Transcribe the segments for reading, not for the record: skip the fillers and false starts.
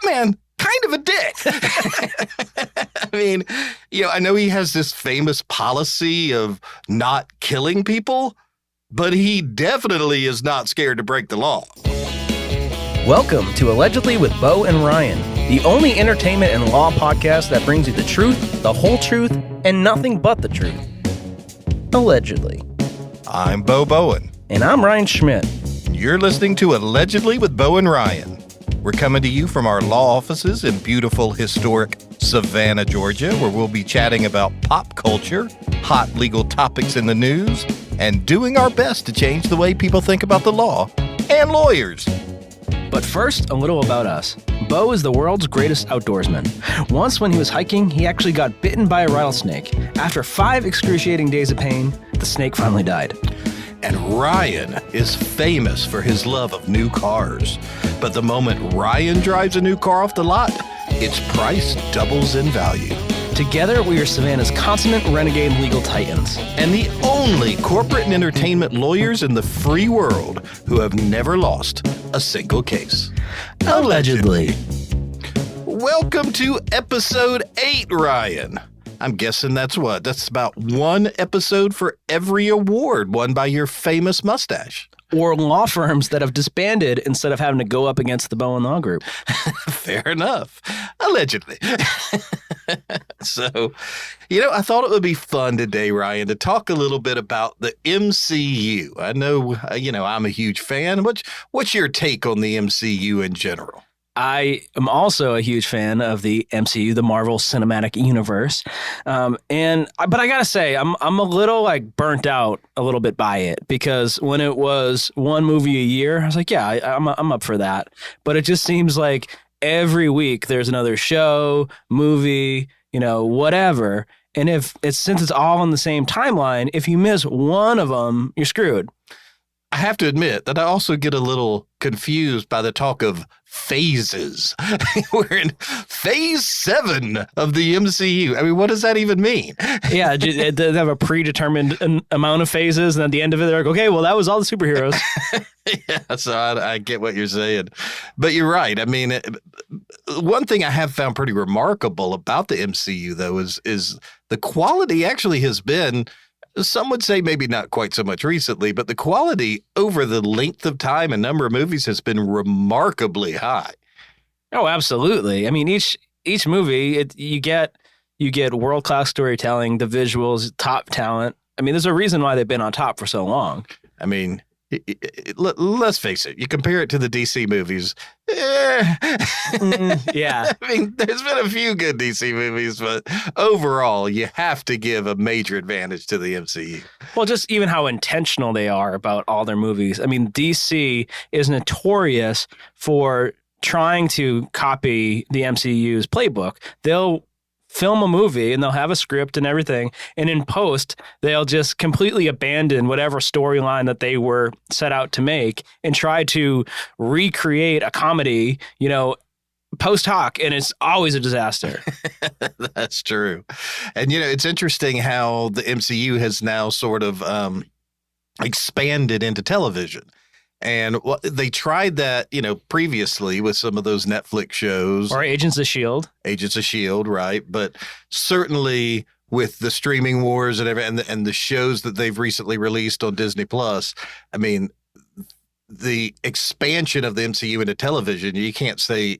Batman, kind of a dick. I mean, I know he has this famous policy of not killing people, but he definitely is not scared to break the law. Welcome to Allegedly with Bo and Ryan, the only entertainment and law podcast that brings you the truth, the whole truth, and nothing but the truth. Allegedly. I'm Bo Bowen. And I'm Ryan Schmidt. You're listening to Allegedly with Bo and Ryan. We're coming to you from our law offices in beautiful, historic Savannah, Georgia, where we'll be chatting about pop culture, hot legal topics in the news, and doing our best to change the way people think about the law and lawyers. But first, a little about us. Bo is the world's greatest outdoorsman. Once when he was hiking, he actually got bitten by a rattlesnake. After 5 excruciating days of pain, the snake finally died. And Ryan is famous for his love of new cars. But the moment Ryan drives a new car off the lot, its price doubles in value. Together, we are Savannah's consummate renegade legal titans. And the only corporate and entertainment lawyers in the free world who have never lost a single case. Allegedly. Welcome to episode 8, Ryan. I'm guessing that's about one episode for every award won by your famous mustache. Or law firms that have disbanded instead of having to go up against the Bowen Law Group. Fair enough. Allegedly. So, I thought it would be fun today, Ryan, to talk a little bit about the MCU. I know, I'm a huge fan. What's your take on the MCU in general? I am also a huge fan of the MCU, the Marvel Cinematic Universe. But I gotta say, I'm a little burnt out a little bit by it, because when it was one movie a year, I was like, yeah, I'm up for that. But it just seems like every week there's another show, movie, whatever. And since it's all on the same timeline, if you miss one of them, you're screwed. I have to admit that I also get a little confused by the talk of phases. We're in phase 7 of the MCU. I mean, what does that even mean? Yeah, they have a predetermined amount of phases, and at the end of it, they're like, okay, well, that was all the superheroes. Yeah, so I get what you're saying. But you're right. I mean, one thing I have found pretty remarkable about the MCU, though, is the quality actually has been, some would say maybe not quite so much recently, but the quality over the length of time and number of movies has been remarkably high. Oh, absolutely. I mean, each movie, you get world-class storytelling, the visuals, top talent. I mean, there's a reason why they've been on top for so long. I mean, let's face it. You compare it to the DC movies. Yeah. I mean, there's been a few good DC movies, but overall, you have to give a major advantage to the MCU. Well, just even how intentional they are about all their movies. I mean, DC is notorious for trying to copy the MCU's playbook. They'll film a movie and they'll have a script and everything, and in post they'll just completely abandon whatever storyline that they were set out to make and try to recreate a comedy, post hoc, and it's always a disaster. That's true. And it's interesting how the MCU has now sort of expanded into television. And they tried that, previously with some of those Netflix shows. Or Agents of S.H.I.E.L.D. Agents of S.H.I.E.L.D., right. But certainly with the streaming wars and the shows that they've recently released on Disney Plus, I mean, the expansion of the MCU into television, you can't say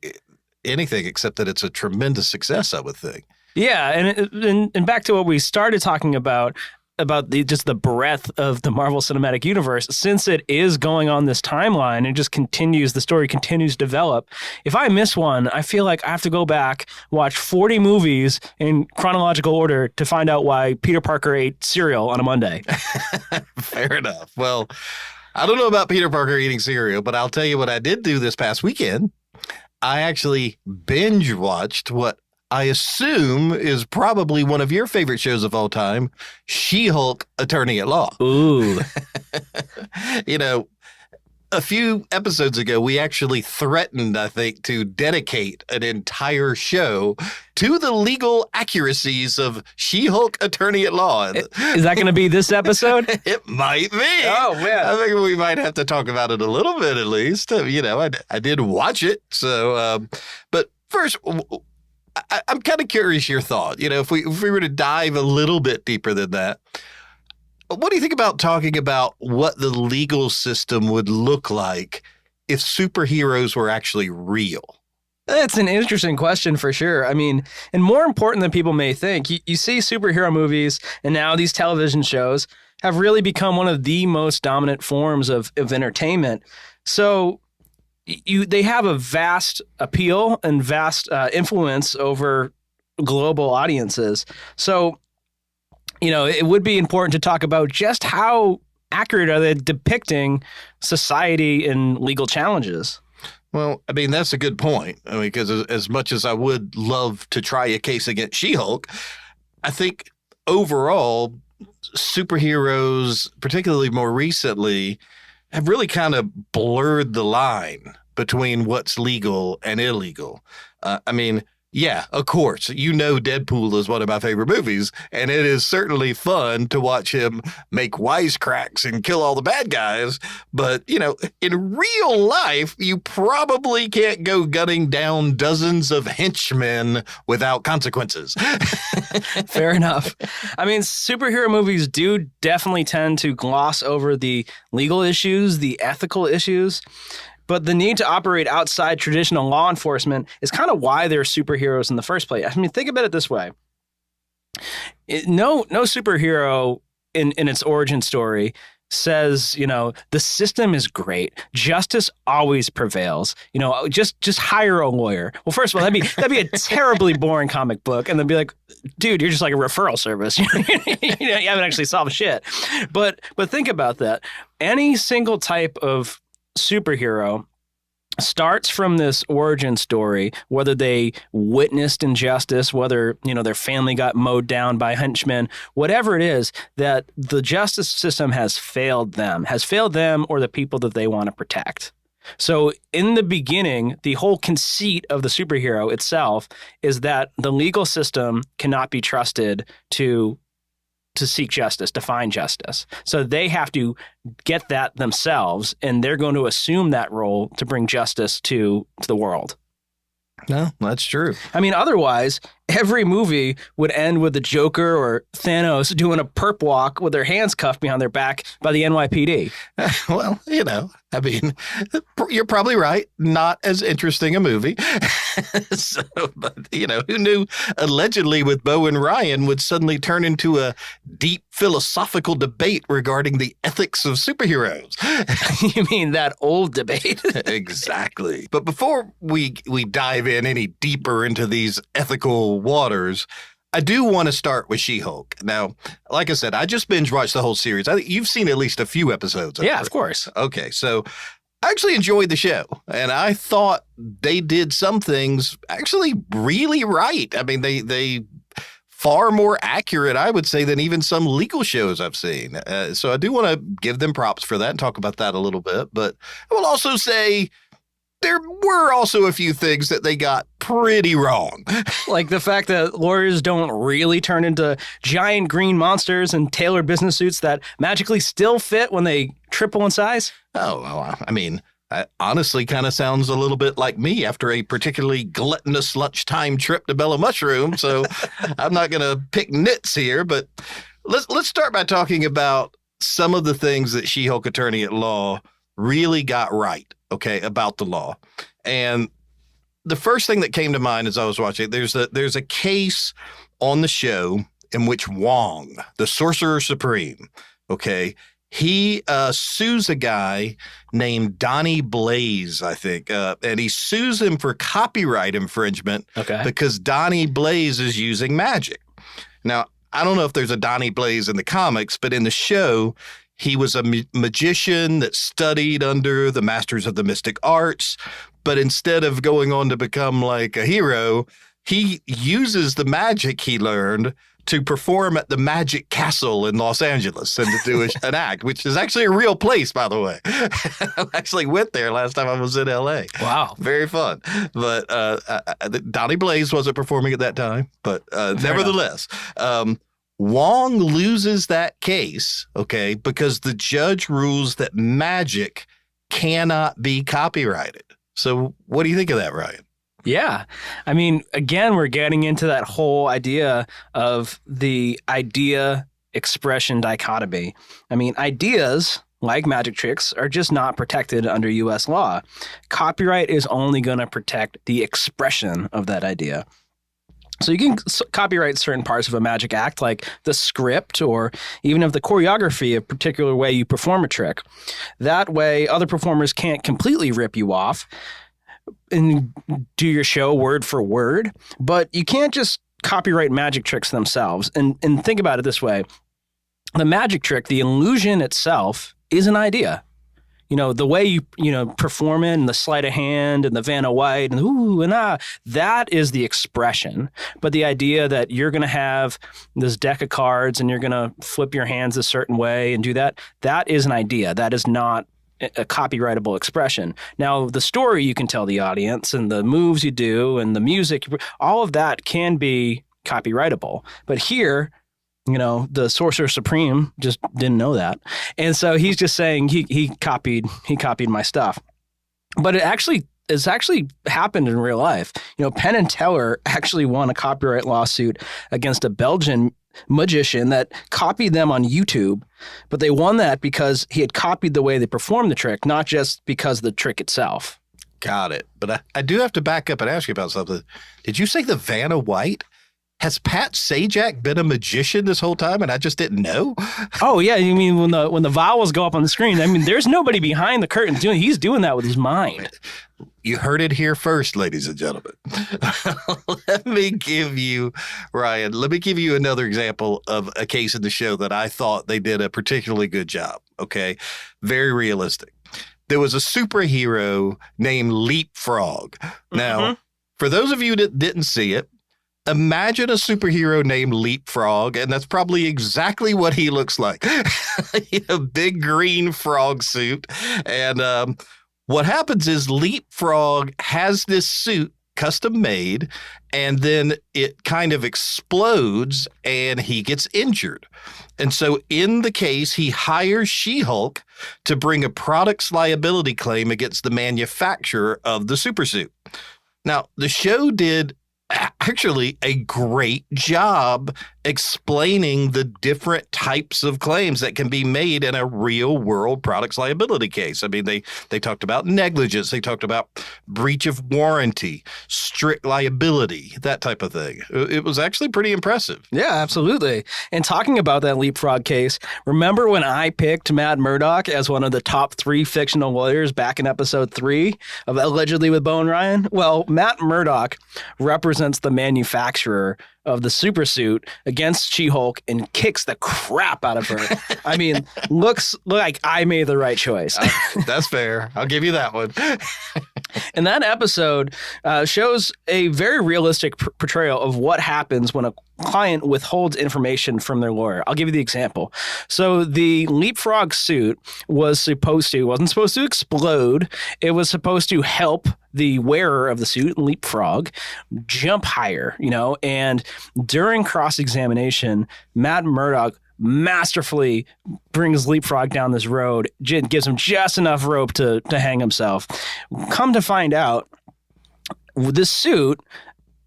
anything except that it's a tremendous success, I would think. Yeah. And back to what we started talking about the breadth of the Marvel Cinematic Universe, since it is going on this timeline and just the story continues to develop. If I miss one, I feel like I have to go back, watch 40 movies in chronological order to find out why Peter Parker ate cereal on a Monday. Fair enough. Well, I don't know about Peter Parker eating cereal, but I'll tell you what I did do this past weekend. I actually binge watched what I assume is probably one of your favorite shows of all time, She-Hulk Attorney at Law. Ooh. a few episodes ago, we actually threatened, I think, to dedicate an entire show to the legal accuracies of She-Hulk Attorney at Law. Is that going to be this episode? It might be. Oh, man. I think we might have to talk about it a little bit at least. You know, I did watch it. So, but first, I'm kind of curious your thought. You know, if we were to dive a little bit deeper than that, what do you think about talking about what the legal system would look like if superheroes were actually real? That's an interesting question for sure. I mean, and more important than people may think, you see superhero movies and now these television shows have really become one of the most dominant forms of entertainment. So they have a vast appeal and vast influence over global audiences. So, you know, it would be important to talk about just how accurate are they depicting society and legal challenges. Well, I mean, that's a good point. I mean, because as much as I would love to try a case against She-Hulk, I think overall, superheroes, particularly more recently, have really kind of blurred the line between what's legal and illegal. I mean, yeah, of course, you know Deadpool is one of my favorite movies, and it is certainly fun to watch him make wisecracks and kill all the bad guys. But, you know, in real life, you probably can't go gunning down dozens of henchmen without consequences. Fair enough. I mean, superhero movies do definitely tend to gloss over the legal issues, the ethical issues. But the need to operate outside traditional law enforcement is kind of why they're superheroes in the first place. I mean, think about it this way. No superhero in its origin story says, you know, the system is great. Justice always prevails. You know, just hire a lawyer. Well, first of all, that'd be a terribly boring comic book. And they'd be like, dude, you're just like a referral service. You haven't actually solved shit. But think about that. Any single type of superhero starts from this origin story, whether they witnessed injustice, whether, you know, their family got mowed down by henchmen, whatever it is, that the justice system has failed them or the people that they want to protect. So in the beginning, the whole conceit of the superhero itself is that the legal system cannot be trusted to seek justice, to find justice. So they have to get that themselves, and they're going to assume that role to bring justice to the world. No, that's true. I mean, otherwise, every movie would end with the Joker or Thanos doing a perp walk with their hands cuffed behind their back by the NYPD. Well, you know, I mean, you're probably right. Not as interesting a movie. So, but, you know, who knew allegedly with Bowen and Ryan would suddenly turn into a deep philosophical debate regarding the ethics of superheroes? You mean that old debate? Exactly. But before we dive in any deeper into these ethical waters, I do want to start with She-Hulk. Now, like I said, I just binge watched the whole series. You've seen at least a few episodes. Yeah, of course. Okay, so I actually enjoyed the show, and I thought they did some things actually really right. I mean, they far more accurate, I would say, than even some legal shows I've seen. So I do want to give them props for that and talk about that a little bit. But I will also say there were also a few things that they got pretty wrong. Like the fact that lawyers don't really turn into giant green monsters in tailored business suits that magically still fit when they triple in size. Oh, well, I mean, that honestly kind of sounds a little bit like me after a particularly gluttonous lunchtime trip to Bella Mushroom. So I'm not going to pick nits here, but let's start by talking about some of the things that She-Hulk Attorney at Law really got right, okay, about the law. And the first thing that came to mind as I was watching, there's a case on the show in which Wong, the Sorcerer Supreme, okay, he sues a guy named Donnie Blaze, I think, and he sues him for copyright infringement because Donnie Blaze is using magic. Now, I don't know if there's a Donnie Blaze in the comics, but in the show, he was a magician that studied under the masters of the mystic arts, but instead of going on to become like a hero, he uses the magic he learned to perform at the Magic Castle in Los Angeles and to do an act, which is actually a real place, by the way. I actually went there last time I was in L.A. Wow. Very fun. But Donnie Blaze wasn't performing at that time. But nevertheless, Wong loses that case, okay, because the judge rules that magic cannot be copyrighted. So what do you think of that, Ryan? Yeah. I mean, again, we're getting into that whole idea of the idea expression dichotomy. I mean, ideas like magic tricks are just not protected under U.S. law. Copyright is only going to protect the expression of that idea. So you can copyright certain parts of a magic act, like the script or even of the choreography, a particular way you perform a trick. That way, other performers can't completely rip you off and do your show word for word, but you can't just copyright magic tricks themselves. And think about it this way. The magic trick, the illusion itself, is an idea. You know, the way you perform it and the sleight of hand and the Vanna White and ooh and ah, that is the expression. But the idea that you're going to have this deck of cards and you're going to flip your hands a certain way and do that, that is an idea. That is not a copyrightable expression. Now, the story you can tell the audience and the moves you do and the music, all of that can be copyrightable. But here, you know, the Sorcerer Supreme just didn't know that. And so he's just saying he copied my stuff. But it's actually happened in real life. You know, Penn and Teller actually won a copyright lawsuit against a Belgian magician that copied them on YouTube, but they won that because he had copied the way they performed the trick, not just because of the trick itself. Got it. But I do have to back up and ask you about something. Did you say the Vanna White? Has Pat Sajak been a magician this whole time and I just didn't know? Oh yeah, you mean when the vowels go up on the screen? I mean, there's nobody behind the curtain doing. He's doing that with his mind. You heard it here first, ladies and gentlemen. Let me give you another example of a case in the show that I thought they did a particularly good job. Okay, very realistic. There was a superhero named Leapfrog. Now, for those of you that didn't see it, imagine a superhero named Leapfrog, and that's probably exactly what he looks like. A big green frog suit. And what happens is Leapfrog has this suit custom made, and then it kind of explodes and he gets injured. And so in the case, he hires She-Hulk to bring a products liability claim against the manufacturer of the supersuit. Now, the show did actually a great job explaining the different types of claims that can be made in a real world products liability case. I mean, they talked about negligence. They talked about breach of warranty, strict liability, that type of thing. It was actually pretty impressive. Yeah, absolutely. And talking about that Leapfrog case, remember when I picked Matt Murdock as one of the top 3 fictional lawyers back in episode 3 of Allegedly with Bowen and Ryan? Well, Matt Murdock represents the manufacturer of the supersuit against She-Hulk and kicks the crap out of her. I mean, looks like I made the right choice. That's fair. I'll give you that one. And that episode shows a very realistic portrayal of what happens when a client withholds information from their lawyer. I'll give you the example. So the Leapfrog suit wasn't supposed to explode. It was supposed to help the wearer of the suit, Leapfrog, jump higher, and during cross-examination, Matt Murdock masterfully brings Leapfrog down this road, gives him just enough rope to hang himself. Come to find out, with this suit,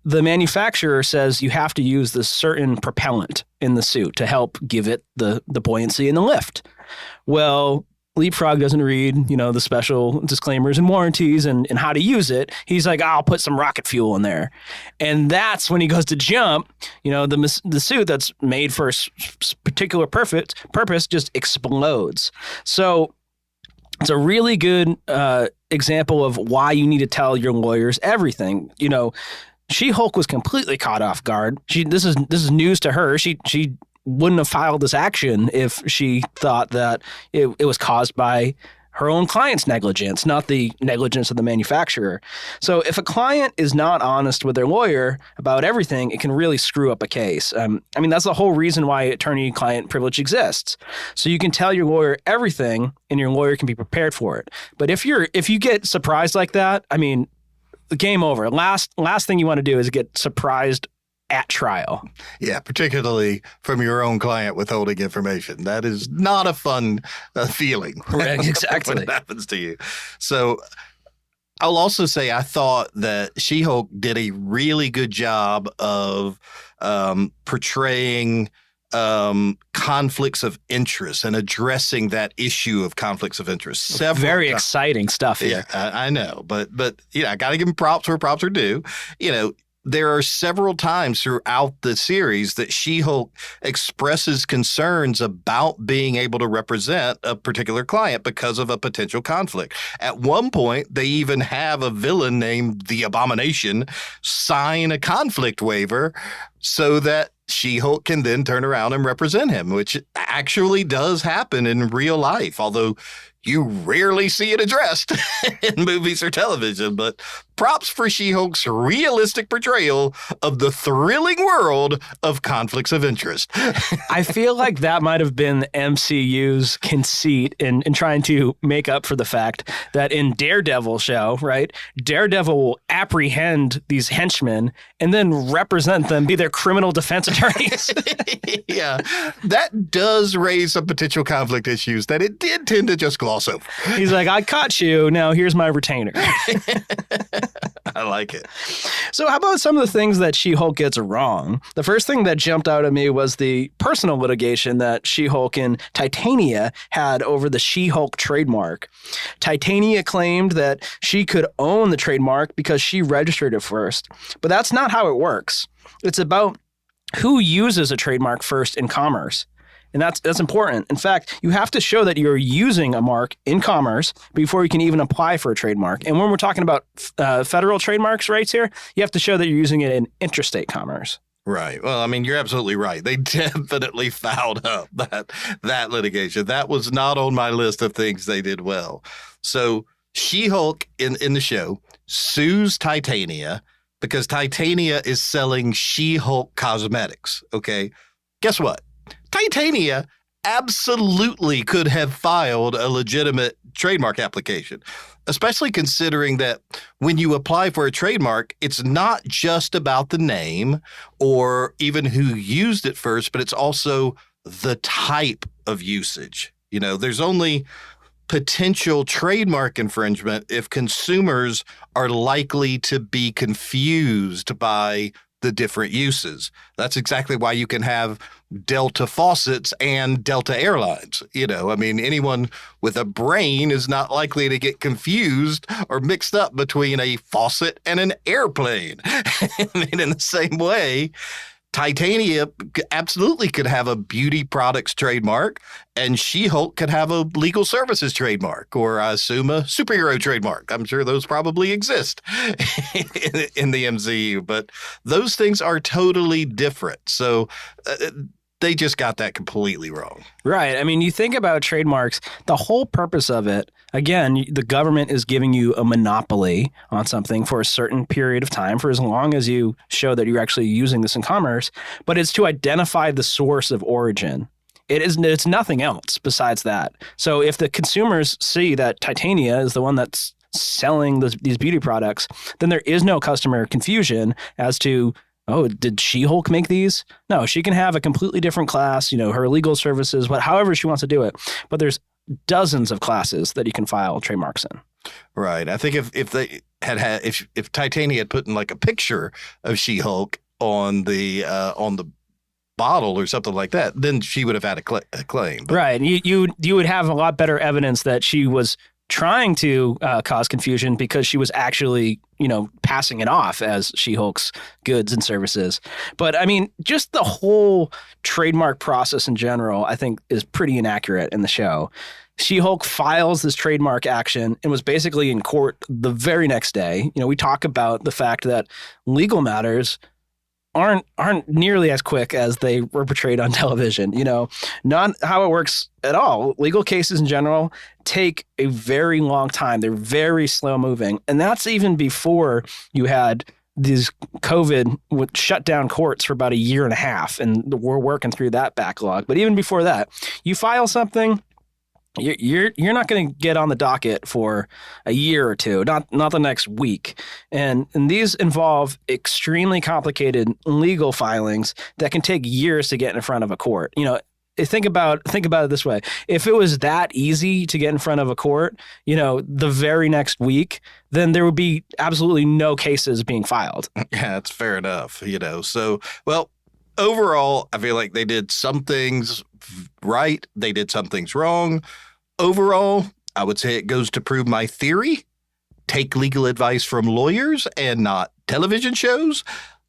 the manufacturer says you have to use this certain propellant in the suit to help give it the buoyancy and the lift. Well, Leapfrog doesn't read, the special disclaimers and warranties and how to use it. He's like, I'll put some rocket fuel in there. And that's when he goes to jump, the suit that's made for a particular purpose just explodes. So it's a really good example of why you need to tell your lawyers everything. She-Hulk was completely caught off guard. This is news to her. She wouldn't have filed this action if she thought that it was caused by her own client's negligence, not the negligence of the manufacturer. So if a client is not honest with their lawyer about everything, it can really screw up a case. I mean, that's the whole reason why attorney-client privilege exists. So you can tell your lawyer everything, and your lawyer can be prepared for it. But if you get surprised like that, I mean, game over. Last thing you want to do is get surprised at trial. Yeah, particularly from your own client withholding information. That is not a fun feeling. Right, exactly. When it happens to you. So I'll also say I thought that She-Hulk did a really good job of portraying conflicts of interest and addressing that issue of conflicts of interest. Very exciting stuff here. Yeah, I know, but I got to give him props where props are due. There are several times throughout the series that She-Hulk expresses concerns about being able to represent a particular client because of a potential conflict. At one point, they even have a villain named the Abomination sign a conflict waiver so that She-Hulk can then turn around and represent him, which actually does happen in real life, although you rarely see it addressed in movies or television. But props for She-Hulk's realistic portrayal of the thrilling world of conflicts of interest. I feel like that might have been the MCU's conceit in trying to make up for the fact that in Daredevil show, right, Daredevil will apprehend these henchmen and then represent them, be their criminal defense attorneys. Yeah, that does raise some potential conflict issues that it did tend to just gloss over. He's like, I caught you. Now here's my retainer. I like it. So how about some of the things that She-Hulk gets wrong? The first thing that jumped out at me was the personal litigation that She-Hulk and Titania had over the She-Hulk trademark. Titania claimed that she could own the trademark because she registered it first. But that's not how it works. It's about who uses a trademark first in commerce. And that's important. In fact, you have to show that you're using a mark in commerce before you can even apply for a trademark. And when we're talking about federal trademarks rights here, you have to show that you're using it in interstate commerce. Right. Well, I mean, you're absolutely right. They definitely fouled up that litigation. That was not on my list of things they did well. So She-Hulk in the show sues Titania because Titania is selling She-Hulk cosmetics. Okay. Guess what? Titania absolutely could have filed a legitimate trademark application, especially considering that when you apply for a trademark, it's not just about the name or even who used it first, but it's also the type of usage. There's only potential trademark infringement if consumers are likely to be confused by the different uses. That's exactly why you can have Delta faucets and Delta Airlines. I mean, anyone with a brain is not likely to get confused or mixed up between a faucet and an airplane. I mean, in the same way, Titania absolutely could have a beauty products trademark, and She-Hulk could have a legal services trademark, or I assume a superhero trademark. I'm sure those probably exist in the MCU, but those things are totally different. So they just got that completely wrong. Right. I mean, you think about trademarks, the whole purpose of it, again, the government is giving you a monopoly on something for a certain period of time, for as long as you show that you're actually using this in commerce, but it's to identify the source of origin. It's nothing else besides that. So if the consumers see that Titania is the one that's selling these beauty products, then there is no customer confusion as to, oh, did She-Hulk make these? No, she can have a completely different class, her legal services, however she wants to do it. But there's dozens of classes that you can file trademarks in. Right. I think if they if Titania had put in like a picture of She-Hulk on the bottle or something like that, then she would have had a claim. But right. You would have a lot better evidence that she was trying to cause confusion because she was actually, passing it off as She-Hulk's goods and services. But I mean, just the whole trademark process in general, I think, is pretty inaccurate in the show. She-Hulk files this trademark action and was basically in court the very next day. We talk about the fact that legal matters aren't nearly as quick as they were portrayed on television. Not how it works at all. Legal cases in general take a very long time. They're very slow moving, and that's even before you had these COVID would shut down courts for about a year and a half, and we're working through that backlog. But even before that, you file something, you're not going to get on the docket for a year or two, not the next week. And these involve extremely complicated legal filings that can take years to get in front of a court. Think about it this way. If it was that easy to get in front of a court, the very next week, then there would be absolutely no cases being filed. Yeah, that's fair enough. So, well, overall, I feel like they did some things right. They did some things wrong. Overall, I would say it goes to prove my theory. Take legal advice from lawyers and not television shows,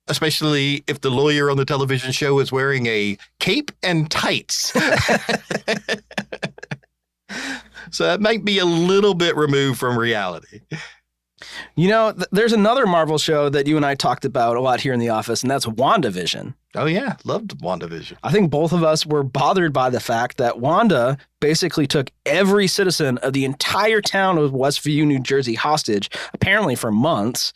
especially if the lawyer on the television show is wearing a cape and tights. So that might be a little bit removed from reality. There's another Marvel show that you and I talked about a lot here in the office, and that's Wanda-Vision. Oh, yeah. Loved Wanda-Vision. I think both of us were bothered by the fact that Wanda basically took every citizen of the entire town of Westview, New Jersey hostage, apparently for months.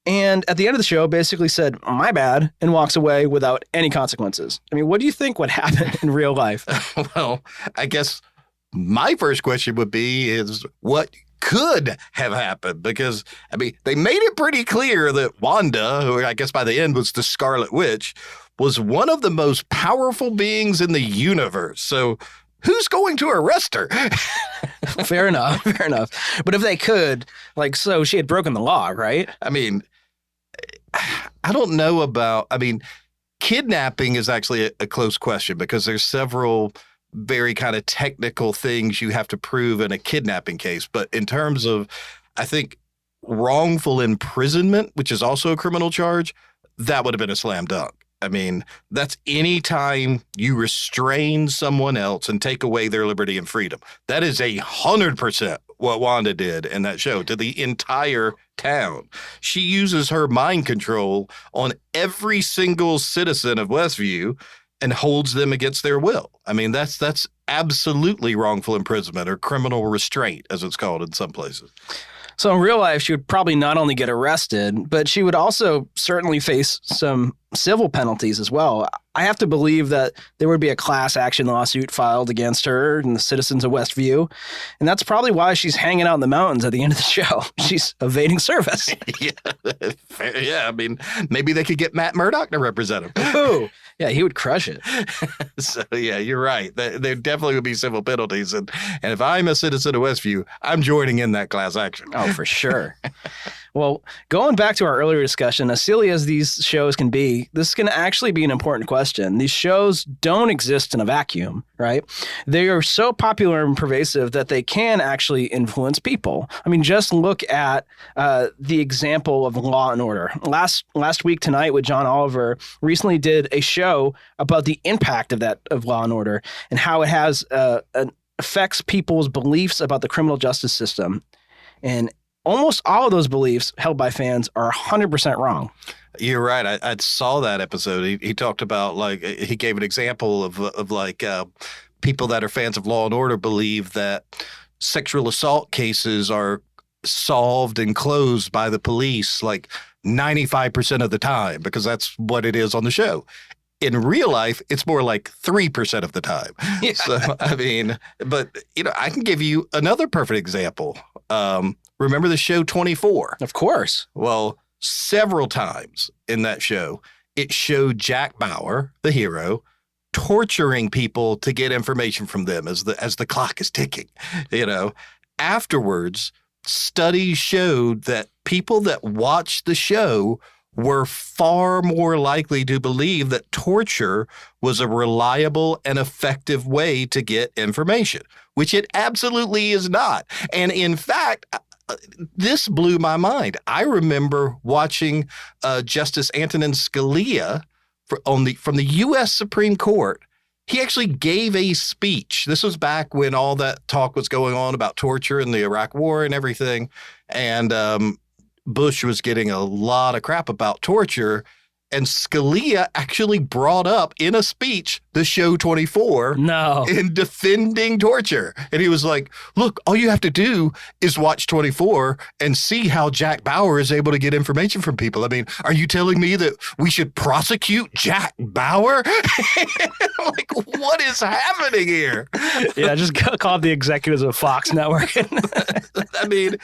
And at the end of the show, basically said, "My bad," and walks away without any consequences. I mean, what do you think would happen in real life? Well, I guess my first question would be is what could have happened? Because, they made it pretty clear that Wanda, who I guess by the end was the Scarlet Witch, was one of the most powerful beings in the universe. So who's going to arrest her? Fair enough. But if they could, so she had broken the law, right? I don't know about, kidnapping is actually a close question because there's several very kind of technical things you have to prove in a kidnapping case. But in terms of, I think, wrongful imprisonment, which is also a criminal charge, that would have been a slam dunk. That's any time you restrain someone else and take away their liberty and freedom. That is 100% what Wanda did in that show to the entire town. She uses her mind control on every single citizen of Westview and holds them against their will. That's absolutely wrongful imprisonment or criminal restraint, as it's called in some places. So in real life, she would probably not only get arrested, but she would also certainly face some civil penalties as well. I have to believe that there would be a class action lawsuit filed against her and the citizens of Westview. And that's probably why she's hanging out in the mountains at the end of the show. She's evading service. Yeah. Maybe they could get Matt Murdock to represent him. Ooh. Yeah, he would crush it. So, yeah, you're right. There definitely would be civil penalties. And if I'm a citizen of Westview, I'm joining in that class action. Oh, for sure. Well, going back to our earlier discussion, as silly as these shows can be, this can actually be an important question. These shows don't exist in a vacuum, right? They are so popular and pervasive that they can actually influence people. Just look at the example of Law and Order. Last week tonight with John Oliver recently did a show about the impact of Law and Order and how it has affects people's beliefs about the criminal justice system. And almost all of those beliefs held by fans are 100% wrong. You're right. I saw that episode. He talked about he gave an example of people that are fans of Law and Order believe that sexual assault cases are solved and closed by the police 95% of the time because that's what it is on the show. In real life, it's more like 3% of the time. Yeah. So, I can give you another perfect example. Remember the show 24? Of course. Well, several times in that show, it showed Jack Bauer, the hero, torturing people to get information from them as the clock is ticking. Afterwards, studies showed that people that watched the show were far more likely to believe that torture was a reliable and effective way to get information, which it absolutely is not. And in fact, this blew my mind. I remember watching Justice Antonin Scalia from the U.S. Supreme Court. He actually gave a speech. This was back when all that talk was going on about torture and the Iraq War and everything. And Bush was getting a lot of crap about torture. And Scalia actually brought up in a speech the show 24 in defending torture. And he was like, look, all you have to do is watch 24 and see how Jack Bauer is able to get information from people. I mean, are you telling me that we should prosecute Jack Bauer? Like, what is happening here? Yeah, just call up the executives of Fox Network. I mean,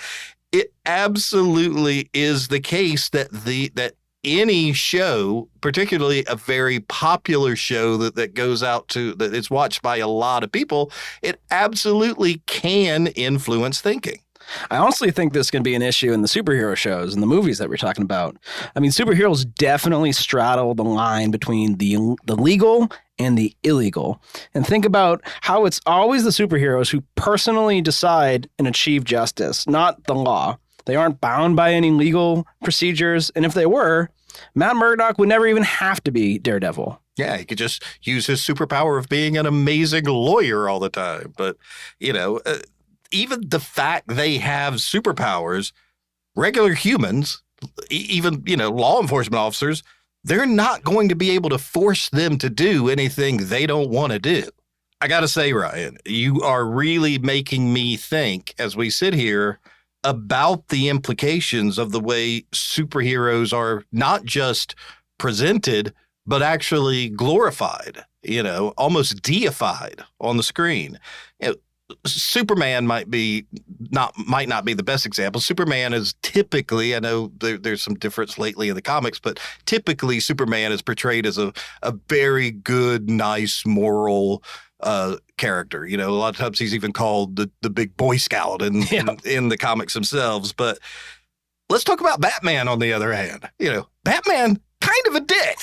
it absolutely is the case that any show, particularly a very popular show that goes out to, that is watched by a lot of people, it absolutely can influence thinking. I honestly think this can be an issue in the superhero shows and the movies that we're talking about. I mean, superheroes definitely straddle the line between the legal and the illegal. And think about how it's always the superheroes who personally decide and achieve justice, not the law. They aren't bound by any legal procedures. And if they were, Matt Murdock would never even have to be Daredevil. Yeah, he could just use his superpower of being an amazing lawyer all the time. But, even the fact they have superpowers, regular humans, even, law enforcement officers, they're not going to be able to force them to do anything they don't want to do. I got to say, Ryan, you are really making me think as we sit here about the implications of the way superheroes are not just presented, but actually glorified, almost deified on the screen. Superman might not be the best example. Superman is typically, I know there's some difference lately in the comics, but typically Superman is portrayed as a very good, nice, moral character. A lot of times he's even called the big Boy Scout in the comics themselves. But let's talk about Batman on the other hand. Batman, kind of a dick.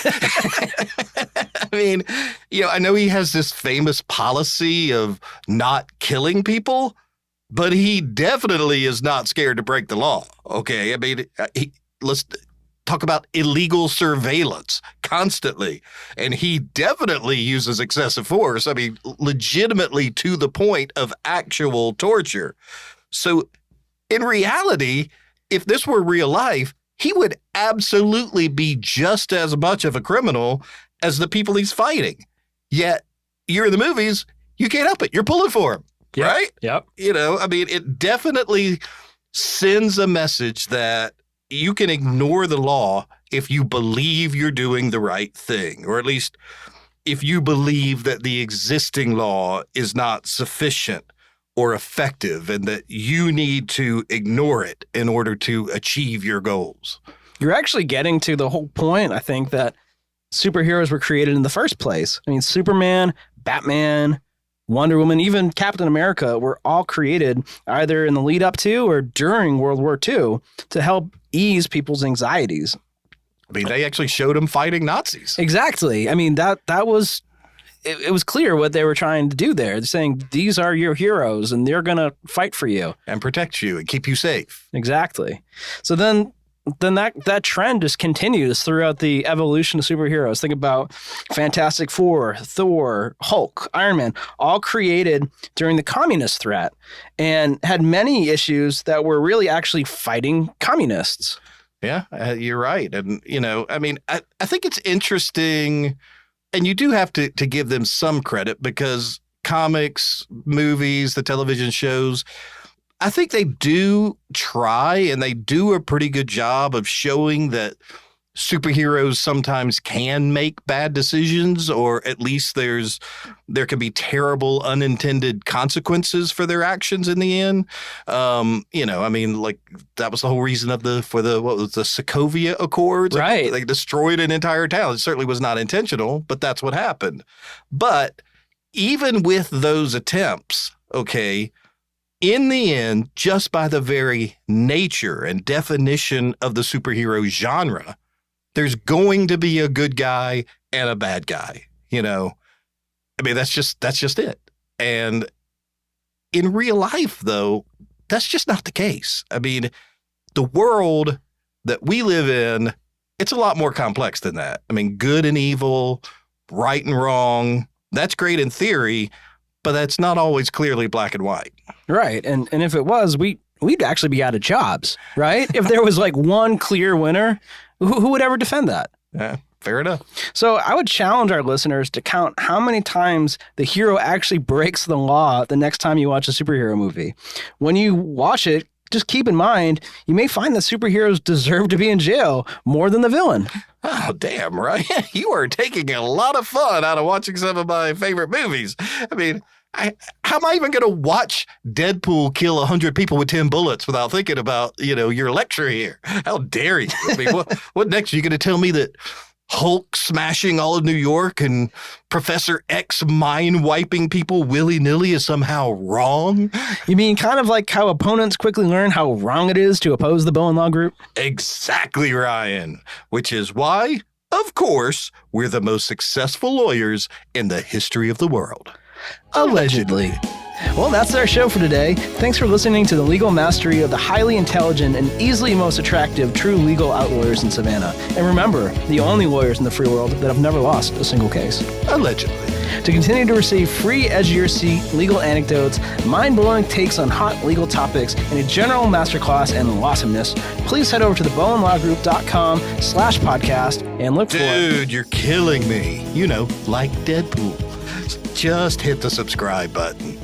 I mean, I know he has this famous policy of not killing people, but he definitely is not scared to break the law. Okay. I mean, let's talk about illegal surveillance constantly. And he definitely uses excessive force. I mean, legitimately to the point of actual torture. So in reality, if this were real life, he would absolutely be just as much of a criminal as the people he's fighting. Yet you're in the movies, you can't help it. You're pulling for him, right? Yep. I mean, it definitely sends a message that you can ignore the law if you believe you're doing the right thing, or at least if you believe that the existing law is not sufficient or effective and that you need to ignore it in order to achieve your goals. You're actually getting to the whole point, I think, that superheroes were created in the first place. I mean, Superman, Batman, Wonder Woman, even Captain America were all created either in the lead up to or during World War II to help ease people's anxieties. I mean, they actually showed them fighting Nazis. Exactly. I mean, that was... It was clear what they were trying to do there. They're saying, these are your heroes, and they're going to fight for you. And protect you and keep you safe. Exactly. So then that trend just continues throughout the evolution of superheroes. Think about Fantastic Four, Thor, Hulk, Iron Man, all created during the communist threat and had many issues that were really actually fighting communists. Yeah, you're right. And, I mean, I think it's interesting... And you do have to give them some credit because comics, movies, the television shows, I think they do try and they do a pretty good job of showing that superheroes sometimes can make bad decisions, or at least there can be terrible unintended consequences for their actions in the end. I mean, like that was the whole reason of the Sokovia Accords. Right. They destroyed an entire town. It certainly was not intentional, but that's what happened. But even with those attempts, okay, in the end, just by the very nature and definition of the superhero genre, there's going to be a good guy and a bad guy, I mean, that's just it. And in real life, though, that's just not the case. I mean, the world that we live in, it's a lot more complex than that. I mean, good and evil, right and wrong, that's great in theory, but that's not always clearly black and white. Right. And if it was, we'd actually be out of jobs, right? If there was like one clear winner, who would ever defend that? Yeah. fair enough. So I would challenge our listeners to count how many times the hero actually breaks the law the next time you watch a superhero movie. When you watch it, just keep in mind, you may find that superheroes deserve to be in jail more than the villain. Oh, damn, Ryan. You are taking a lot of fun out of watching some of my favorite movies. I mean, how am I even going to watch Deadpool kill 100 people with 10 bullets without thinking about, your lecture here? How dare you? I mean, what next? Are you going to tell me that Hulk smashing all of New York and Professor X mind wiping people willy-nilly is somehow wrong? You mean kind of like how opponents quickly learn how wrong it is to oppose the Bowen Law Group? Exactly, Ryan. Which is why, of course, we're the most successful lawyers in the history of the world. Allegedly. Well, that's our show for today. Thanks for listening to the legal mastery of the highly intelligent and easily most attractive true legal out lawyers in Savannah. And remember, the only lawyers in the free world that have never lost a single case. Allegedly. To continue to receive free edge-of-your-seat legal anecdotes, mind-blowing takes on hot legal topics, and a general masterclass in awesomeness, please head over to thebowenlawgroup.com/podcast and look for it. Dude, you're killing me. Like Deadpool. Just hit the subscribe button.